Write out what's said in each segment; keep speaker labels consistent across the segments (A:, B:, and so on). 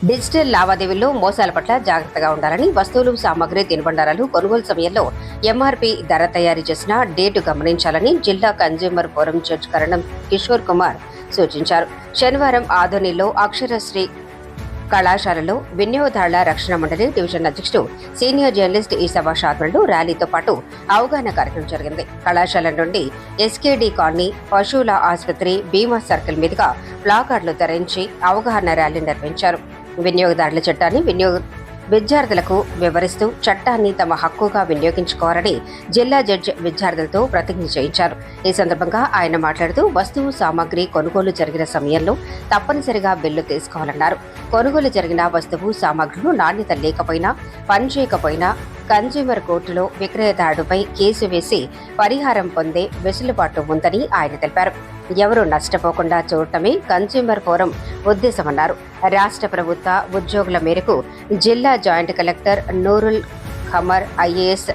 A: Digital లావాదేవీల్లో మోసాల పట్ల జాగ్రత్తగా ఉండాలని, వస్తువులు, సామగ్రి, తినుబండారాలు కొనుగోలు సమయంలో ఎంఆర్పీ ధర తయారు చేసిన డేటు గమనించాలని జిల్లా కన్జ్యూమర్ ఫోరం జడ్జి కరణం కిషోర్ కుమార్ సూచించారు. శనివారం ఆదోనిలో అక్షరశ్రీ కళాశాలలో వినియోగదారుల రక్షణ మండలి డివిజన్ అధ్యక్షుడు సీనియర్ జర్నలిస్ట్ ఈ సభాష్ ఆధ్వర్యంలో ర్యాలీతో పాటు అవగాహన కార్యక్రమం జరిగింది. కళాశాల నుండి ఎస్కేడి కాలనీ, పశువుల ఆసుపత్రి, బీమా సర్కిల్ మీదుగా ప్లాకార్డులు ధరించి అవగాహన ర్యాలీ నిర్వహించారు. వినియోగదారుల చట్టాన్ని విద్యార్థులకు వివరిస్తూ చట్టాన్ని తమ హక్కుగా వినియోగించుకోవాలని జిల్లా జడ్జి విద్యార్థులతో ప్రతిజ్ఞ చేయించారు. ఈ సందర్భంగా ఆయన మాట్లాడుతూ వస్తువు సామాగ్రి కొనుగోలు జరిగిన సమయంలో తప్పనిసరిగా బిల్లు తీసుకోవాలన్నారు. కొనుగోలు జరిగిన వస్తువు సామాగ్రిలు నాణ్యత లేకపోయినా, పనిచేయకపోయినా కన్జ్యూమర్ కోర్టులో విక్రయదారుడిపై కేసు వేసి పరిహారం పొందే వెసులుబాటు ఉందని ఆయన తెలిపారు. ఎవరూ నష్టపోకుండా చూడటమే కన్జ్యూమర్ ఫోరం ఉద్దేశమన్నారు. రాష్ట్ర ప్రభుత్వ ఉద్యోగుల మేరకు జిల్లా joint collector Noorul Khamar, IAS,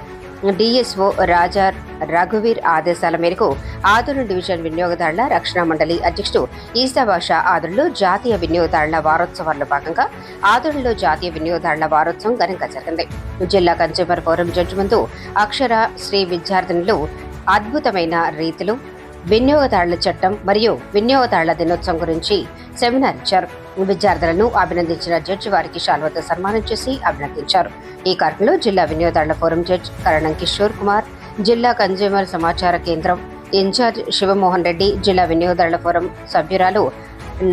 A: DSO Raja రఘువీర్ ఆదేశాల మేరకు ఆదోని డివిజన్ వినియోగదారుల రక్షణ మండలి అధ్యక్షుడు ఈసా బాషా ఆదోనిలో జాతీయ వినియోగదారుల వారోత్సవాల్లో భాగంగా ఆదోనిలో జాతీయ వినియోగదారుల వారోత్సవం ఘనంగా జరిగింది. జిల్లా కన్జ్యూమర్ ఫోరం జడ్జి ముందు అక్షర శ్రీ విద్యార్థినులు అద్భుతమైన రీతిలో వినియోగదారుల చట్టం మరియు వినియోగదారుల దినోత్సవం గురించి సెమినార్ ఇచ్చారు. విద్యార్థులను అభినందించిన జడ్జి వారికి శాల్వాతో సన్మానం చేసి అభినందించారు. ఈ కార్యక్రమంలో జిల్లా వినియోగదారుల ఫోరం జడ్జి కరణం కిషోర్ కుమార్, జిల్లా కన్జ్యూమర్ సమాచార కేంద్రం ఇన్ఛార్జ్ శివమోహన్ రెడ్డి, జిల్లా వినియోగదారుల ఫోరం సభ్యురాలు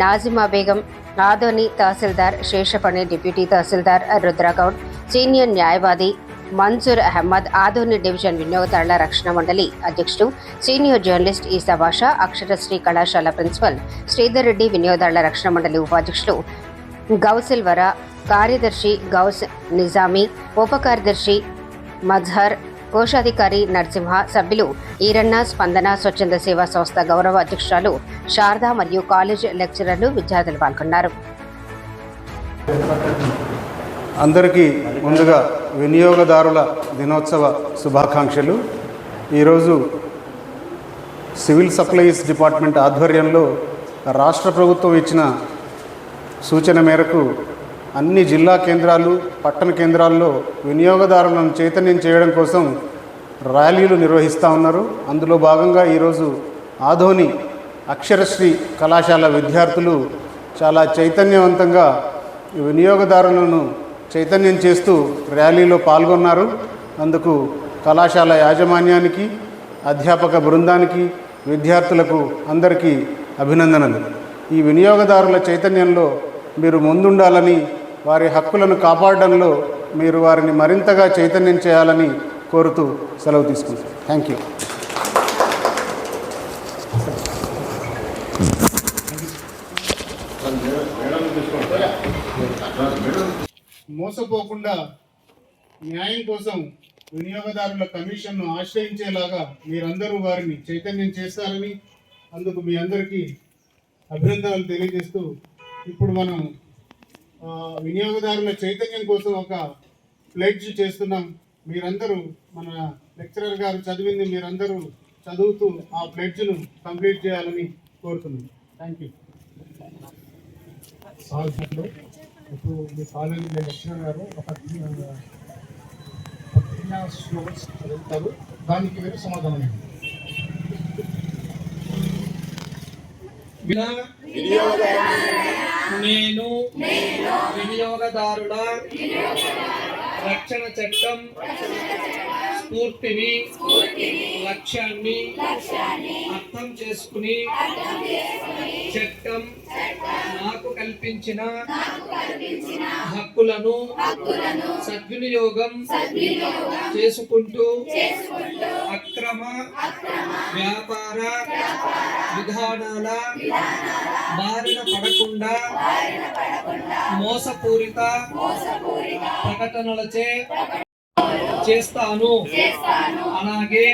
A: నాజిమా బేగం, ఆదోని తహసీల్దార్ శేషపణి, డిప్యూటీ తహసీల్దార్ రుద్రగౌడ్, సీనియర్ న్యాయవాది మన్సూర్ అహ్మద్, ఆదోని డివిజన్ వినియోగదారుల రక్షణ మండలి అధ్యక్షుడు సీనియర్ జర్నలిస్ట్ ఈసా బాషా, అక్షరశ్రీ కళాశాల ప్రిన్సిపల్ శ్రీధర్ రెడ్డి, వినియోగదారుల రక్షణ మండలి ఉపాధ్యక్షులు గౌసిల్ వరా, కార్యదర్శి గౌస్ నిజామీ, ఉప కార్యదర్శి మజ్హర్, కోశాధికారి నరసింహ, సభ్యులు ఈరన్న, స్పందన, స్వచ్ఛంద సేవా సంస్థ గౌరవ అధ్యక్షురాలు శారద మరియు కాలేజ్ లెక్చరర్లు, విద్యార్థులు పాల్గొన్నారు.
B: అందరికీ ముందుగా వినియోగదారుల దినోత్సవ శుభాకాంక్షలు. ఈరోజు సివిల్ సప్లైస్ డిపార్ట్మెంట్ ఆధ్వర్యంలో రాష్ట్ర ప్రభుత్వం ఇచ్చిన సూచన మేరకు అన్ని జిల్లా కేంద్రాలు, పట్టణ కేంద్రాల్లో వినియోగదారులను చైతన్యం చేయడం కోసం ర్యాలీలు నిర్వహిస్తూ ఉన్నారు. అందులో భాగంగా ఈరోజు ఆదోని అక్షరశ్రీ కళాశాల విద్యార్థులు చాలా చైతన్యవంతంగా వినియోగదారులను చైతన్యం చేస్తూ ర్యాలీలో పాల్గొన్నారు. అందుకు కళాశాల యాజమాన్యానికి, అధ్యాపక బృందానికి, విద్యార్థులకు అందరికీ అభినందనలు. ఈ వినియోగదారుల చైతన్యంలో మీరు ముందుండాలని, వారి హక్కులను కాపాడడంలో మీరు వారిని మరింతగా చైతన్యం చేయాలని కోరుతూ సెలవు తీసుకుంటాను. Thank you. మోసపోకుండా న్యాయం కోసం వినియోగదారుల కమిషన్ను ఆశ్రయించేలాగా మీరందరూ వారిని చైతన్యం చేస్తారని, అందుకు మీ అందరికీ అభినందనలు తెలియజేస్తూ, ఇప్పుడు మనం వినియోగదారుల చైతన్యం కోసం ఒక ప్లెడ్జ్ చేస్తున్నాం. మీరందరూ, మన లెక్చరర్ గారు చదివింది మీరందరూ చదువుతూ ఆ ప్లెడ్జ్ను కంప్లీట్ చేయాలని కోరుతున్నాం. Thank you.
C: ఇప్పుడు మీ కాలేజీ లెక్చరర్ గారు ఒక స్లోగన్స్ చదువుతారు, దానికి మీరు సమాధానం.
D: నేను వినియోగదారుల రక్షణ చట్టం స్ఫూర్తిని, లక్ష్యాన్ని అర్థం చేసుకుని చట్టం నాకు కల్పించిన హక్కులను సద్వినియోగం చేసుకుంటూ అక్రమ వ్యాపార విధానాల బారిన పడకుండా మోసపూరిత ప్రకటనలచే చేస్తాను. అలాగే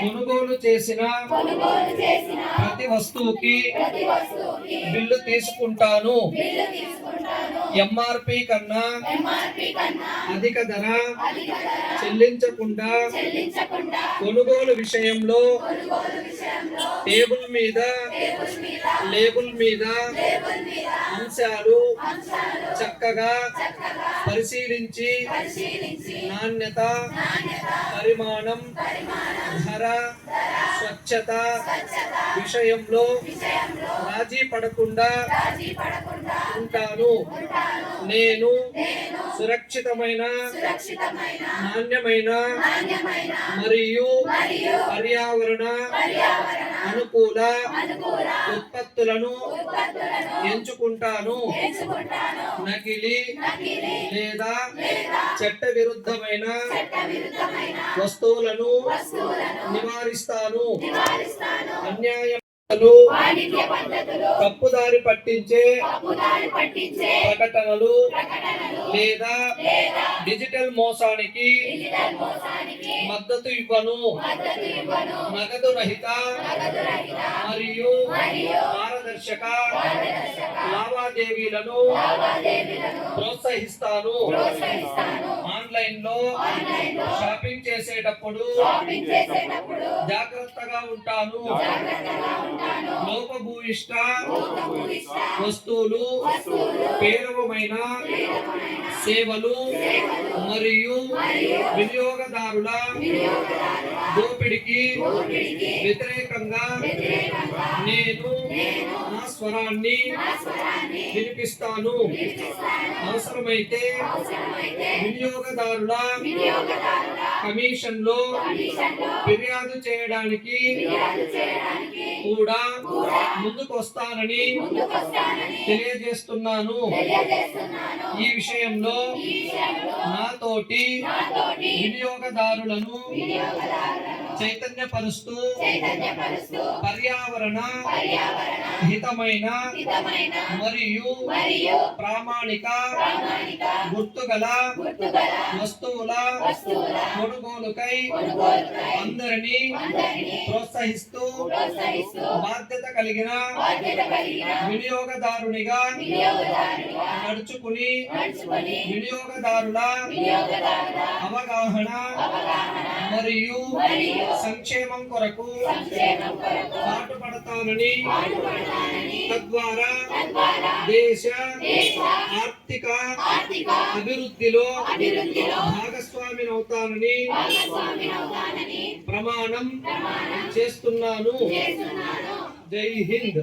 D: కొనుగోలు చేసిన ప్రతి వస్తువుకి బిల్లు తీసుకుంటాను. ఎంఆర్పి కన్నా అధిక ధర చెల్లించకుండా కొనుగోలు విషయంలో టేబుల్ మీద లేబుల్ మీద అంశాలు చక్కగా పరిశీలించి నాణ్యత, పరిమాణం, ధర, స్వచ్ఛత విషయంలో రాజీ పడకుండా ఉంటాను. నేను సురక్షితమైన, నాణ్యమైన మరియు పర్యావరణ అనుకూల ఉత్పత్తులను ఎంచుకుంటాను. నకిలీ లేదా చట్టవిరుద్ధమైన వస్తువులను నివారిస్తాను. అన్యాయం తప్పుదారి పట్టించే ప్రకటనలు లేదా డిజిటల్ మోసానికి మద్దతు ఇవ్వను. నగదు రహిత మరియు పారదర్శక లావాదేవీలను ప్రోత్సహిస్తాను. ఆన్లైన్లో షాపింగ్ చేసేటప్పుడు జాగ్రత్తగా ఉంటాను. లోపభూయిష్ట వస్తువులు, పేలవమైన సేవలు మరియు వినియోగదారుల దోపిడీకి వ్యతిరేకంగా నేను నా స్వరాన్ని వినిపిస్తాను. అవసరమైతే వినియోగదారుల కమిషన్లో ఫిర్యాదు చేయడానికి కూడా ముందుకు వస్తానని తెలియజేస్తున్నాను. ఈ విషయంలో నాతోటి వినియోగదారులను చైతన్యపరుస్తూ పర్యావరణ హితమైన మరియు ప్రామాణిక గుర్తుగల వస్తువుల కొనుగోలుకై అందరినీ ప్రోత్సహిస్తూ బాధ్యత కలిగిన వినియోగదారునిగా నడుచుకుని వినియోగదారుల అవగాహన మరియు సంక్షేమం కొరకు పాటుపడతానని, తద్వారా దేశ ఆర్థిక అభివృద్ధిలో భాగస్వామినవుతానని ప్రమాణం చేస్తున్నాను. జై Hind.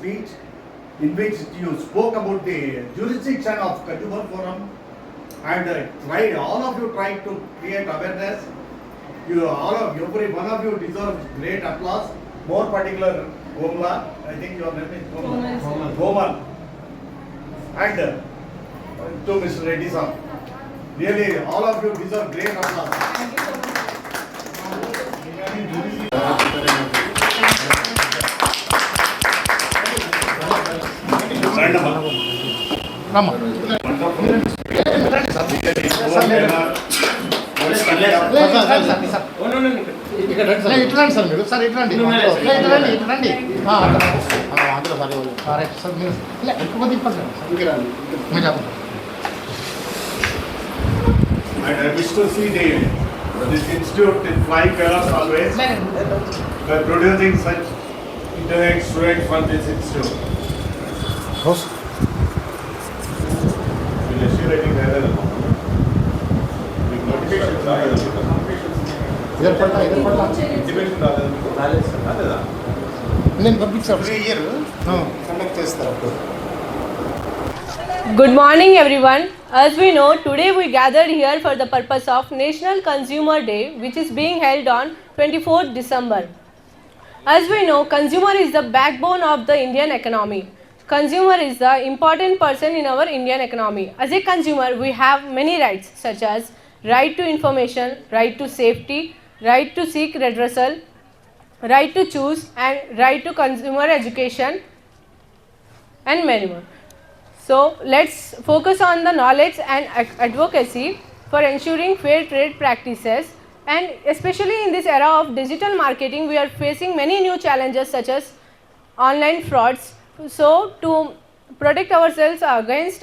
E: speech in which you spoke about the jurisdiction of Consumer Forum and all of you tried to create awareness. Every one of you deserves great applause. More particular, Gomla, I think your name is Gomal. And to Mr. Reddy sir. Really, all of you deserve great applause.
C: ఇట్లా sir మీరు sir ఇట్లండి ఇట్లండి అందులో sir right sir మీరు ఎక్కువ తిప్పాలి sir మీరు చెప్పండి.
E: And I wish to see this institute in flying colors always by producing such intelligent students from this institute. Will assure any other
C: నేను పంపించాను ఎవ్రీ ఇయర్ కండక్ట్ చేస్తారు.
F: Good morning everyone. As we know, today we gathered here for the purpose of National Consumer Day, which is being held on 24th December. As we know, consumer is the backbone of the Indian economy. Consumer is the important person in our Indian economy. As a consumer, we have many rights such as right to information, right to safety, right to seek redressal, right to choose and right to consumer education and many more. So let's focus on the knowledge and advocacy for ensuring fair trade practices, and especially in this era of digital marketing we are facing many new challenges such as online frauds. So to protect ourselves against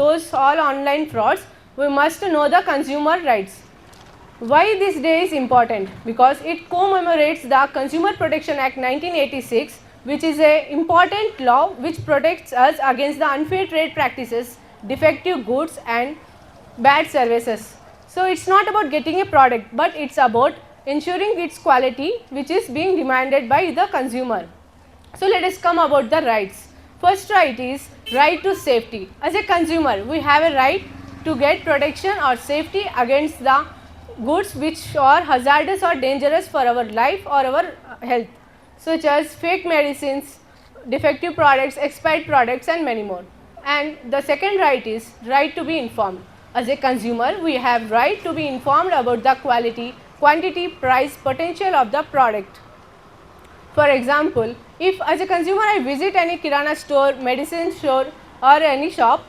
F: those all online frauds, we must know the consumer rights. Why this day is important? Because it commemorates the Consumer Protection Act 1986, which is an important law which protects us against the unfair trade practices, defective goods and bad services. So it's not about getting a product, but it's about ensuring its quality which is being demanded by the consumer. So let us come about the rights. First right is right to safety. As a consumer, we have a right to get protection or safety against the goods which are hazardous or dangerous for our life or our health, such as fake medicines, defective products, expired products and many more. And the second right is right to be informed. As a consumer, we have right to be informed about the quality, quantity, price, potential of the product. For example, if as a consumer I visit any kirana store, medicine store or any shop,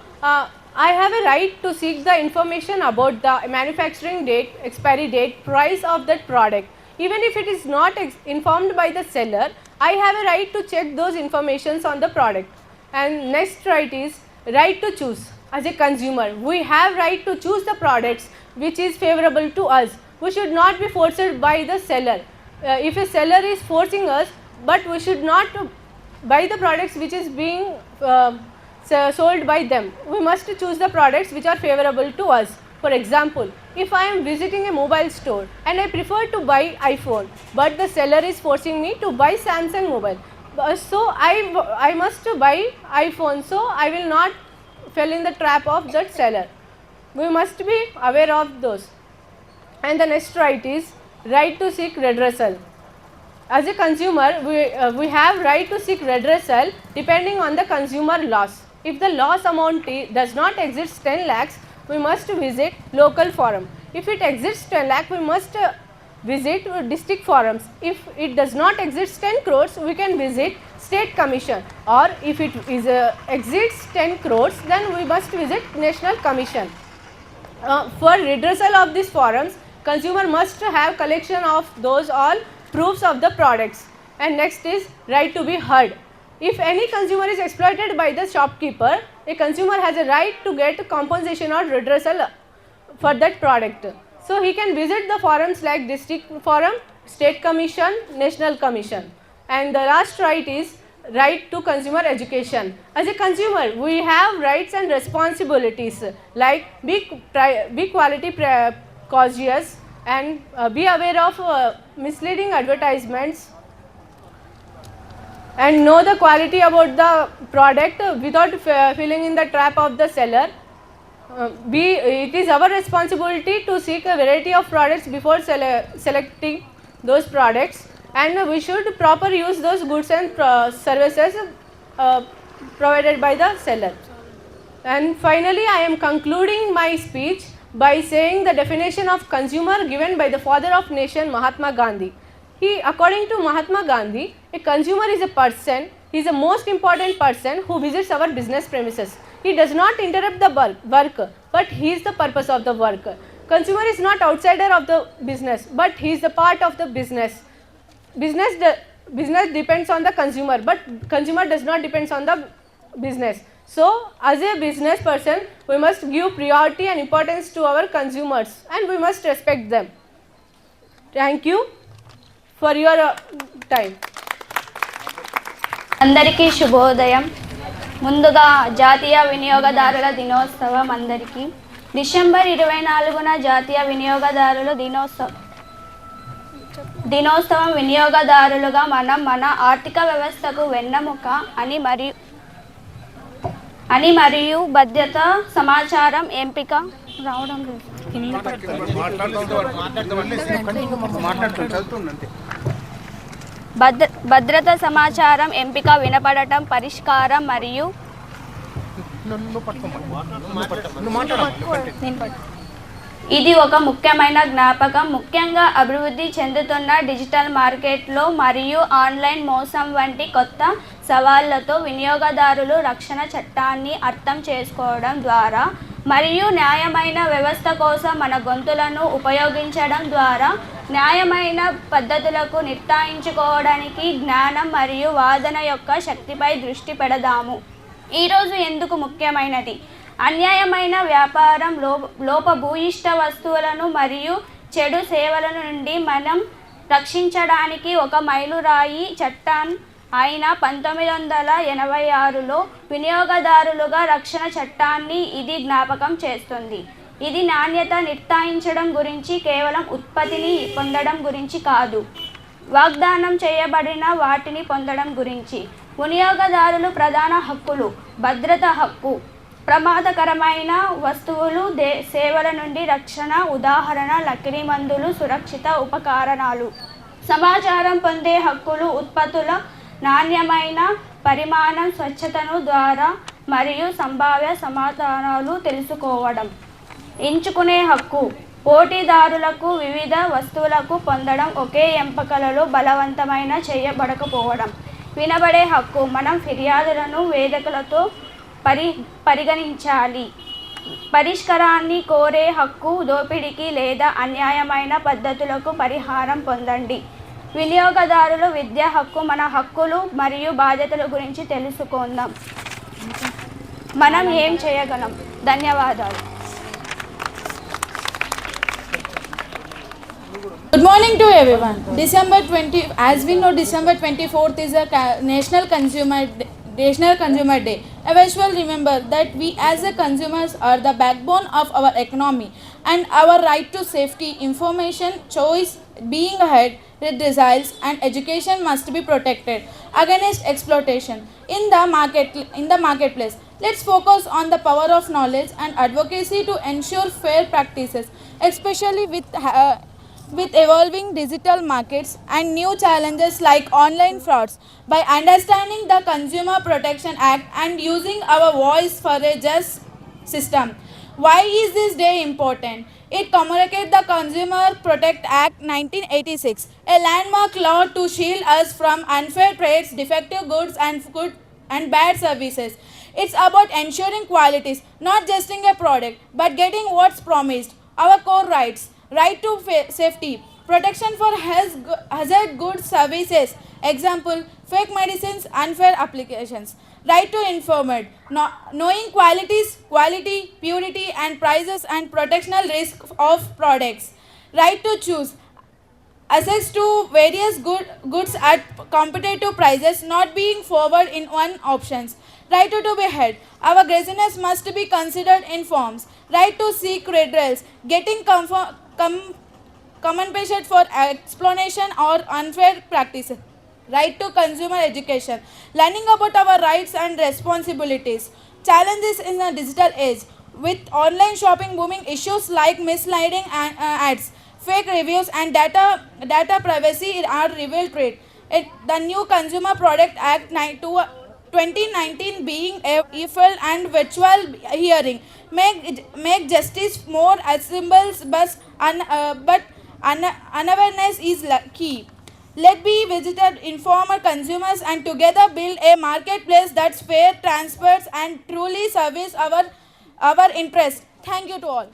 F: I have a right to seek the information about the manufacturing date, expiry date, price of that product. Even if it is not informed by the seller, I have a right to check those informations on the product. And next right is right to choose. As a consumer, we have right to choose the products which is favorable to us. We should not be forced by the seller. If a seller is forcing us, but we should not buy the products which is being sold by them. We must choose the products which are favorable to us. For example, if I am visiting a mobile store and I prefer to buy iPhone, but the seller is forcing me to buy Samsung mobile, so I must buy iPhone, so I will not fall in the trap of that seller. We must be aware of those. And the next right is right to seek redressal. As a consumer, we have right to seek redressal depending on the consumer loss. If the loss amount does not exceed 10 lakhs, we must visit local forum. If it exceeds 10 lakh, we must visit district forums. If it does not exceed 10 crores, we can visit state commission, or if it is exceeds 10 crores, then we must visit national commission. For redressal of these forums, consumer must have collection of those all proofs of the products. And next is right to be heard. If any consumer is exploited by the shopkeeper, a consumer has a right to get compensation or redressal for that product. So he can visit the forums like district forum, state commission, national commission. And the last right is right to consumer education. As a consumer, we have rights and responsibilities like be quality cautious and be aware of misleading advertisements. and know the quality about the product without filling in the trap of the seller. It is our responsibility to seek a variety of products before selecting those products, and we should proper use those goods and services uh, provided by the seller. And finally, I am concluding my speech by saying the definition of consumer given by the father of nation Mahatma Gandhi. According to Mahatma Gandhi, a consumer is a person, he is the most important person who visits our business premises. He does not interrupt the work, but he is the purpose of the work. Consumer is not outsider of the business, but he is the part of the business. Business depends on the consumer, but consumer does not depends on the business. So, as a business person, we must give priority and importance to our consumers, and we must respect them. Thank you for your time.
G: అందరికీ శుభోదయం. ముందుగా జాతీయ వినియోగదారుల దినోత్సవం అందరికీ. December 24న జాతీయ వినియోగదారుల దినోత్సవం వినియోగదారులుగా మనం మన ఆర్థిక వ్యవస్థకు వెన్నెముక అని మరియు భద్రత సమాచారం ఎంపిక రావడం లేదు. భద్రత సమాచారం ఎంపిక వినపడటం పరిష్కారం మరియు ఇది ఒక ముఖ్యమైన జ్ఞాపకం. ముఖ్యంగా అభివృద్ధి చెందుతున్న డిజిటల్ మార్కెట్లో మరియు ఆన్లైన్ మోసం వంటి కొత్త సవాళ్లతో వినియోగదారులు రక్షణ చట్టాన్ని అర్థం చేసుకోవడం ద్వారా మరియు న్యాయమైన వ్యవస్థ కోసం మన గొంతులను ఉపయోగించడం ద్వారా న్యాయమైన పద్ధతులకు నిర్ణయించుకోవడానికి జ్ఞానం మరియు వాదన యొక్క శక్తిపై దృష్టి పెడదాము. ఈరోజు ఎందుకు ముఖ్యమైనది? అన్యాయమైన వ్యాపారం, లోపభూయిష్ట వస్తువులను మరియు చెడు సేవల నుండి మనం రక్షించడానికి ఒక మైలురాయి చట్టం అయిన 1986లో వినియోగదారులుగా రక్షణ చట్టాన్ని ఇది జ్ఞాపకం చేస్తుంది. ఇది నాణ్యత నిర్ణయించడం గురించి, కేవలం ఉత్పత్తిని పొందడం గురించి కాదు, వాగ్దానం చేయబడిన వాటిని పొందడం గురించి. వినియోగదారులు ప్రధాన హక్కులు: భద్రత హక్కు, ప్రమాదకరమైన వస్తువులు, సేవల నుండి రక్షణ, ఉదాహరణ లకిడి మందులు, సురక్షిత ఉపకరణాలు. సమాచారం పొందే హక్కులు: ఉత్పత్తుల నాణ్యమైన పరిమాణం, స్వచ్ఛతను ద్వారా మరియు సంభావ్య సమాధానాలు తెలుసుకోవడం. ఎంచుకునే హక్కు: పోటీదారులకు వివిధ వస్తువులకు పొందడం, ఒకే ఎంపికలలో బలవంతమైన చేయబడకపోవడం. వినబడే హక్కు: మనం ఫిర్యాదులను వేదికలతో పరిగణించాలి. పరిష్కారాన్ని కోరే హక్కు: దోపిడీకి లేదా అన్యాయమైన పద్ధతులకు పరిహారం పొందండి. వినియోగదారుల విద్య హక్కు: మన హక్కులు మరియు బాధ్యతల గురించి తెలుసుకుందాం. మనం ఏం చేయగలం? ధన్యవాదాలు.
H: Good morning to everyone. As we know, December 24th is a National Consumer Day. We shall remember that we as a consumers are the backbone of our economy, and our right to safety, information, choice, being ahead, desires and education must be protected against exploitation in the marketplace. Let's focus on the power of knowledge and advocacy to ensure fair practices, especially with evolving digital markets and new challenges like online frauds. By understanding the Consumer Protection Act and using our voice for a just system. Why is this day important? It commemorates the Consumer Protection Act 1986, a landmark law to shield us from unfair trades, defective goods and bad services. It's about ensuring qualities, not just in a product, but getting what's promised. Our core rights: right to safety, protection for hazard goods services, example, fake medicines, unfair applications. Right to information, knowing quality, purity and prices and protectional risk of products. Right to choose, access to various goods at competitive prices, not being forward in one options. Right to be heard, our grievances must be considered in forms. Right to seek redress, getting compensation for exploitation or unfair practices. right to consumer education, learning about our rights and responsibilities, challenges in the digital age. With online shopping booming, issues like misleading ads, fake reviews, and data privacy are revealed threat. The new Consumer Product Act 2019 being a e-file and virtual hearing make justice more accessible, but unawareness is key. Let be visited, inform our consumers, and together build a marketplace that's fair, transparent, and truly serves our interests. Thank you to all.